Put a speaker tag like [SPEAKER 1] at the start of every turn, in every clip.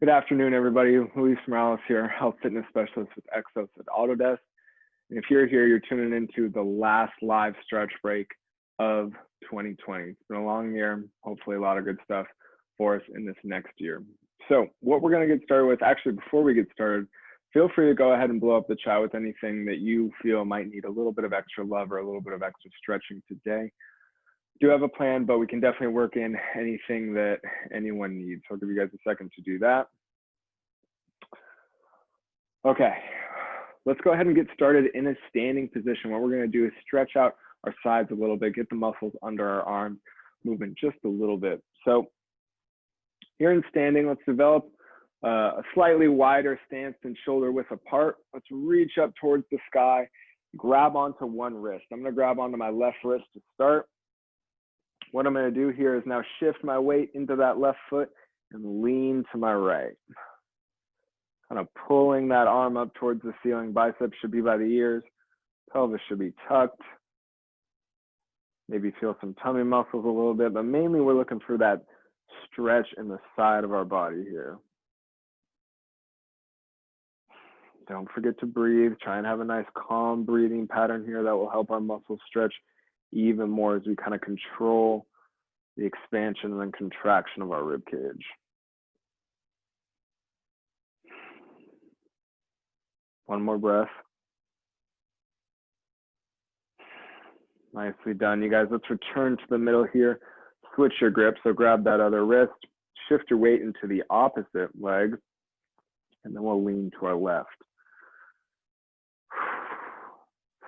[SPEAKER 1] Good afternoon, everybody. Luis Morales here, health fitness specialist with Exos at Autodesk. And if you're here, you're tuning into the last live stretch break of 2020. It's been a long year, hopefully a lot of good stuff for us in this next year. So what we're going to get started with, actually, before we get started, feel free to go ahead and blow up the chat with anything that you feel might need a little bit of extra love or a little bit of extra stretching today. Do have a plan, but we can definitely work in anything that anyone needs. So I'll give you guys a second to do that. Okay, let's go ahead and get started in a standing position. What we're going to do is stretch out our sides a little bit, get the muscles under our arms, moving just a little bit. So here in standing, let's develop a slightly wider stance and shoulder width apart. Let's reach up towards the sky, grab onto one wrist. I'm going to grab onto my left wrist to start. What I'm going to do here is now shift my weight into that left foot and lean to my right. Kind of pulling that arm up towards the ceiling. Biceps should be by the ears. Pelvis should be tucked. Maybe feel some tummy muscles a little bit, but mainly we're looking for that stretch in the side of our body here. Don't forget to breathe. Try and have a nice calm breathing pattern here that will help our muscles stretch even more as we kind of control the expansion and then contraction of our rib cage. One more breath. Nicely done, you guys. Let's return to the middle here. Switch your grip, so grab that other wrist, shift your weight into the opposite leg, and then we'll lean to our left.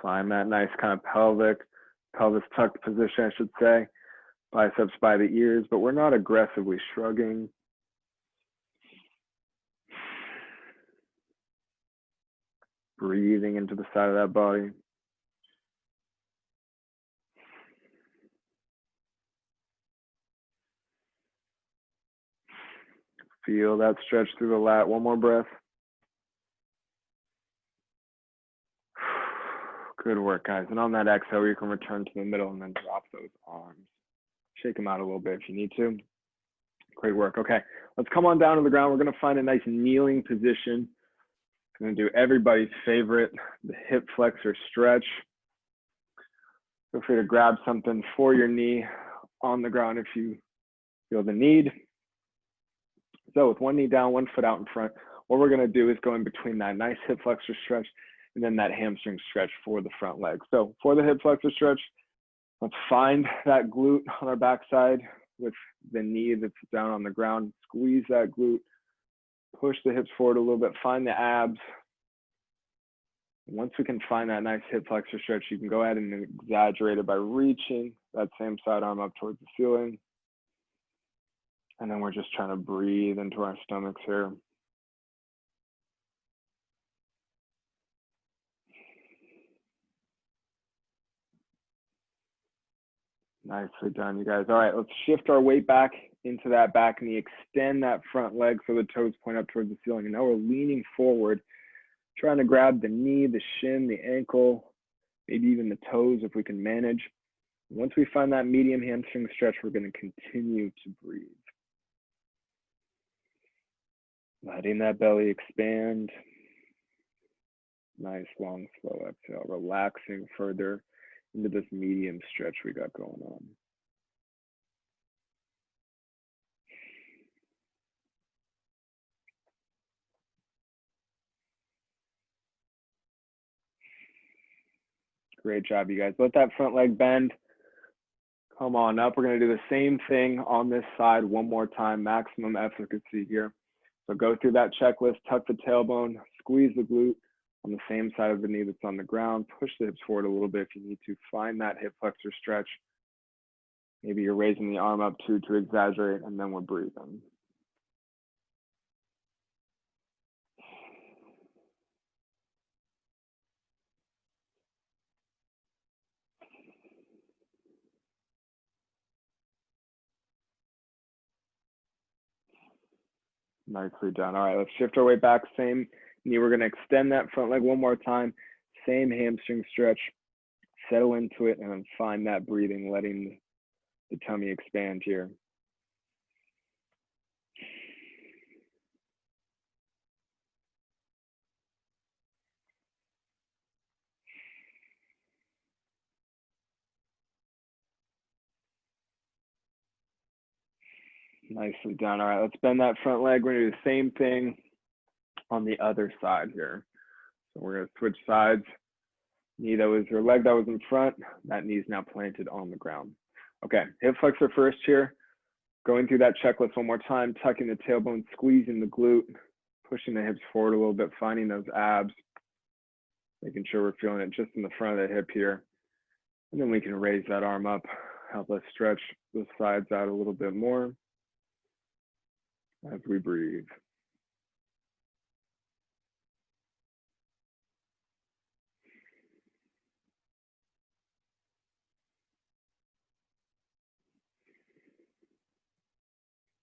[SPEAKER 1] Find that nice kind of pelvis tucked position, I should say. Biceps by the ears, but we're not aggressively shrugging. Breathing into the side of that body. Feel that stretch through the lat. One more breath. Good work, guys. And on that exhale, you can return to the middle and then drop those arms. Shake them out a little bit if you need to. Great work. Okay, let's come on down to the ground. We're going to find a nice kneeling position. I'm going to do everybody's favorite, the hip flexor stretch. Feel free to grab something for your knee on the ground if you feel the need. So with one knee down, one foot out in front, what we're going to do is go in between that nice hip flexor stretch and then that hamstring stretch for the front leg. So for the hip flexor stretch, let's find that glute on our backside with the knee that's down on the ground. Squeeze that glute. Push the hips forward a little bit, find the abs. Once we can find that nice hip flexor stretch, you can go ahead and exaggerate it by reaching that same side arm up towards the ceiling. And then we're just trying to breathe into our stomachs here. Nicely done, you guys. All right, let's shift our weight back into that back knee, extend that front leg so the toes point up towards the ceiling. And now we're leaning forward, trying to grab the knee, the shin, the ankle, maybe even the toes if we can manage. Once we find that medium hamstring stretch, we're going to continue to breathe. Letting that belly expand. Nice, long, slow exhale, relaxing further into this medium stretch we got going on. Great job, you guys. Let that front leg bend. Come on up. We're going to do the same thing on this side one more time, maximum efficacy here. So go through that checklist, tuck the tailbone, squeeze the glute on the same side of the knee that's on the ground, push the hips forward a little bit if you need to, find that hip flexor stretch. Maybe you're raising the arm up too to exaggerate, and then we're breathing. Nicely done. All right, let's shift our weight back. Same knee. We're going to extend that front leg one more time. Same hamstring stretch. Settle into it and then find that breathing, letting the tummy expand here. Nicely done. All right, let's bend that front leg. We're gonna do the same thing on the other side here. So we're gonna switch sides. Knee that was, or leg that was in front, that knee is now planted on the ground. Okay, hip flexor first here. Going through that checklist one more time, tucking the tailbone, squeezing the glute, pushing the hips forward a little bit, finding those abs, making sure we're feeling it just in the front of the hip here. And then we can raise that arm up, help us stretch the sides out a little bit more as we breathe.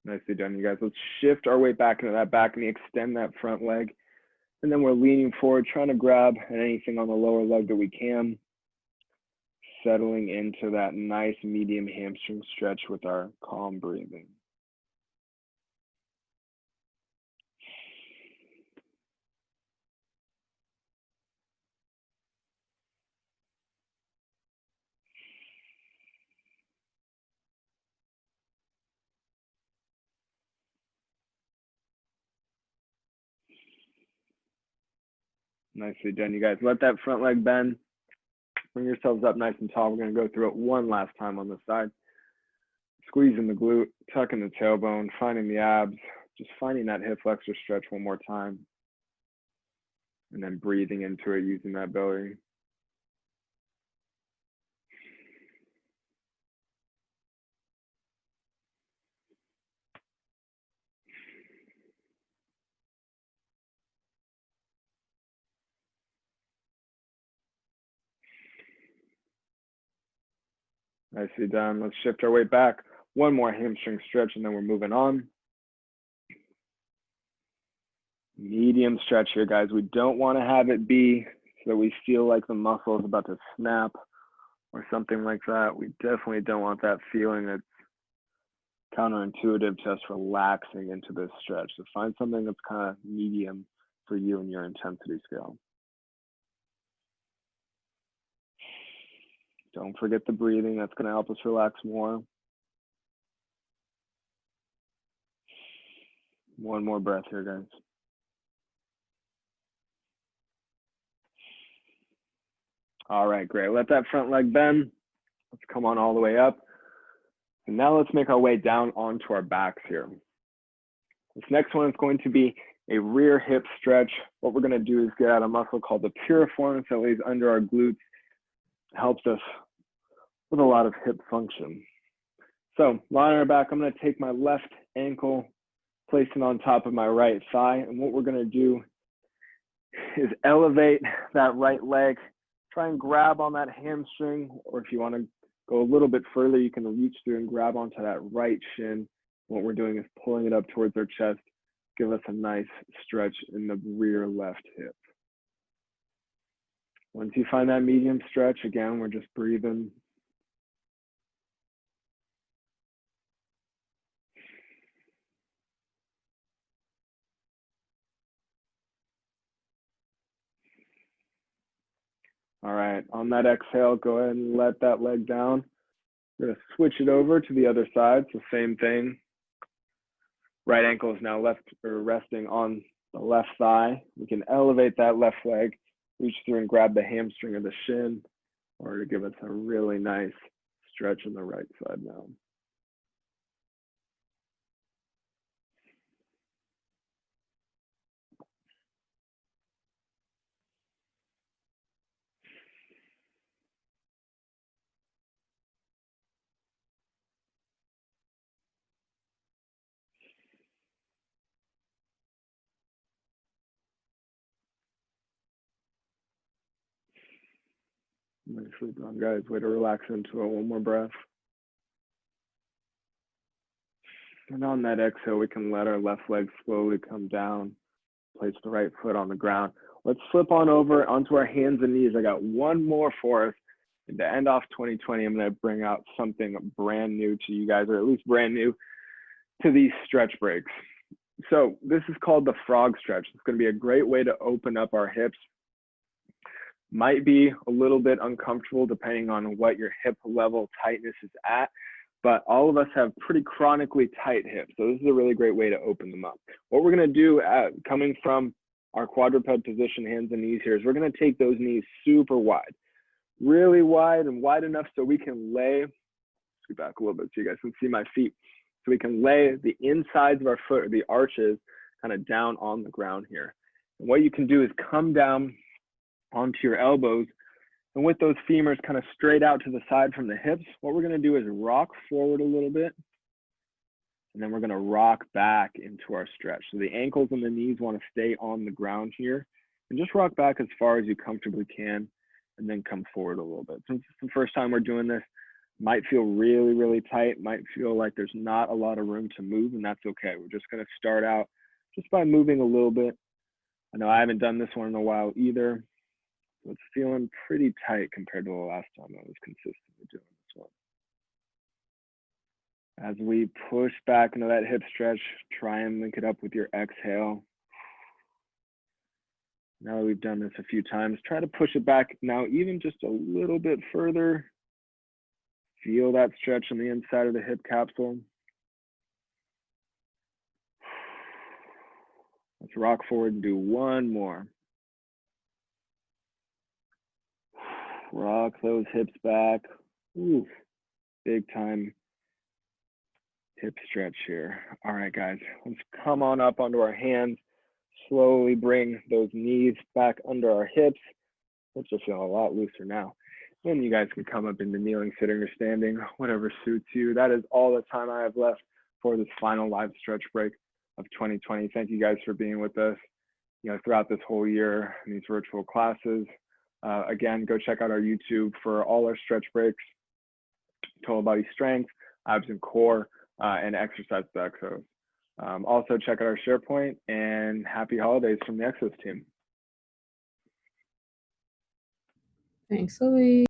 [SPEAKER 1] Nicely done, you guys. Let's shift our weight back into that back knee, extend that front leg. And then we're leaning forward, trying to grab at anything on the lower leg that we can. Settling into that nice medium hamstring stretch with our calm breathing. Nicely done, you guys. Let that front leg bend. Bring yourselves up nice and tall. We're going to go through it one last time on the side. Squeezing the glute, tucking the tailbone, finding the abs, just finding that hip flexor stretch one more time. And then breathing into it using that belly. Nicely done. Let's shift our weight back. One more hamstring stretch and then we're moving on. Medium stretch here, guys. We don't want to have it be so that we feel like the muscle is about to snap or something like that. We definitely don't want that feeling. It's counterintuitive to us relaxing into this stretch. So find something that's kind of medium for you and your intensity scale. Don't forget the breathing. That's going to help us relax more. One more breath here, guys. All right, great. Let that front leg bend. Let's come on all the way up. And now let's make our way down onto our backs here. This next one is going to be a rear hip stretch. What we're going to do is get out a muscle called the piriformis that lays under our glutes. It helps us with a lot of hip function. So lying on our back, I'm going to take my left ankle, place it on top of my right thigh. And what we're going to do is elevate that right leg, try and grab on that hamstring, or if you want to go a little bit further, you can reach through and grab onto that right shin. What we're doing is pulling it up towards our chest, give us a nice stretch in the rear left hip. Once you find that medium stretch, again, we're just breathing. All right, on that exhale, go ahead and let that leg down. We're gonna switch it over to the other side, so same thing. Right ankle is now resting on the left thigh. We can elevate that left leg, reach through and grab the hamstring or the shin, or to give us a really nice stretch on the right side now. Nicely done, guys. Way to relax into it. One more breath. And on that exhale, we can let our left leg slowly come down, place the right foot on the ground. Let's flip on over onto our hands and knees. I got one more for us. And to end off 2020, I'm going to bring out something brand new to you guys, or at least brand new to these stretch breaks. So this is called the frog stretch. It's going to be a great way to open up our hips. Might be a little bit uncomfortable depending on what your hip level tightness is at, but all of us have pretty chronically tight hips. So this is a really great way to open them up. What we're gonna do coming from our quadruped position, hands and knees here, is we're gonna take those knees super wide, really wide and wide enough so we can lay, scoot back a little bit so you guys can see my feet. So we can lay the insides of our foot, or the arches, kind of down on the ground here. And what you can do is come down onto your elbows, and with those femurs kind of straight out to the side from the hips, what we're gonna do is rock forward a little bit, and then we're gonna rock back into our stretch. So the ankles and the knees wanna stay on the ground here, and just rock back as far as you comfortably can, and then come forward a little bit. Since it's the first time we're doing this, might feel really, really tight, might feel like there's not a lot of room to move, and that's okay. We're just gonna start out just by moving a little bit. I know I haven't done this one in a while either, so it's feeling pretty tight compared to the last time I was consistently doing this one. As we push back into that hip stretch, try and link it up with your exhale. Now that we've done this a few times, try to push it back now even just a little bit further. Feel that stretch on the inside of the hip capsule. Let's rock forward and do one more. Rock those hips back. Ooh, big time hip stretch here. All right, guys, let's come on up onto our hands. Slowly bring those knees back under our hips. Hips are feeling a lot looser now. Then you guys can come up into kneeling, sitting, or standing, whatever suits you. That is all the time I have left for this final live stretch break of 2020. Thank you guys for being with us, throughout this whole year in these virtual classes. Again, go check out our YouTube for all our stretch breaks, total body strength, abs and core, and exercise with Exos. Also check out our SharePoint, and happy holidays from the Exos team.
[SPEAKER 2] Thanks, Louise.